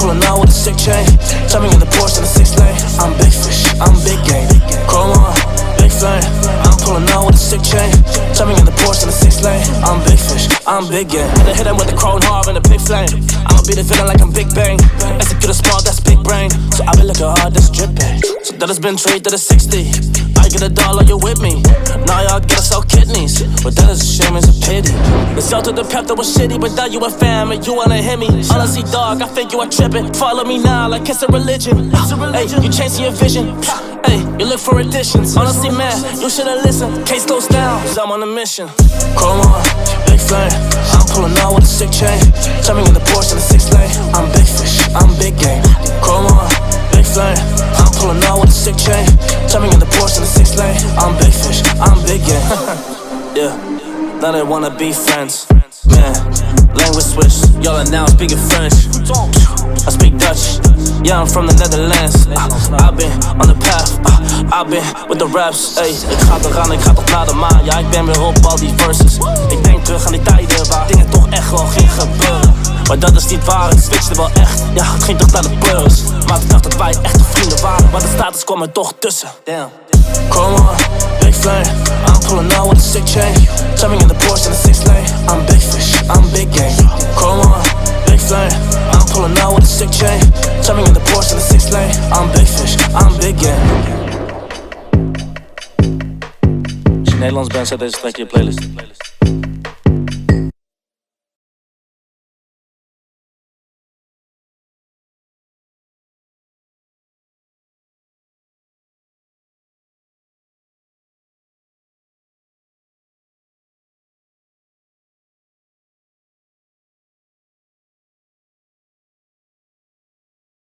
pulling out with a sick chain. Jumping in the Porsche in the 6 lane. I'm big fish, I'm big game. Chrome on, big flame. I'm pulling out with a sick chain. Jumping in the Porsche in the 6 lane. I'm big fish, I'm big game. Had to hit him with the chrome hard and a big flame. I'ma be the villain like I'm Big Bang. Execute a small, that's big brain. So I been looking hard, that's dripping. So that has been trade to the 60. I get $1, you with me. Now y'all get us out kidneys. But that is a shame, it's a pity. The sell to the pep that was shitty, but now you a fan and you wanna hit me. Honestly, dog, I think you are tripping. Follow me now like it's a religion. Hey, you chasing your vision. Hey, you look for additions. Honestly, man, you should've listened. Case goes down, cause I'm on a mission. Chrome on, big flame. I'm pulling out with a sick chain. Jumping in the Porsche in the 6 lane. I'm big fish, I'm big game. Chrome on, big flame. I'm pulling out with a sick chain. Jumping in the Porsche in the 6 lane. I'm big fish, I'm big game. Yeah, now they wanna be friends. Man, language switch. Y'all are now speaking French. I speak Dutch. Yeah, I'm from the Netherlands. I've been on the path. I've been with the raps. Ey, ik ga eraan, ik ga toch naar de maan. Ja, ik ben weer op al die verses. Ik denk terug aan die tijden waar dingen toch echt wel gingen gebeuren. Maar dat is niet waar, het switchte wel echt. Ja, het ging toch naar de beurs. Maar ik dacht dat wij echte vrienden waren. Maar de status kwam er toch tussen. Damn. Chrome on, big flame. I'm pulling out with a sick chain. Jumping in the Porsche in the 6 lane. I'm big fish, I'm big game. Chrome on, big flame. I'm pulling out with a sick chain. Jumping in the Porsche in the 6 lane. I'm big fish, I'm big game. Als je Nederlands bent, zet deze track in je playlist.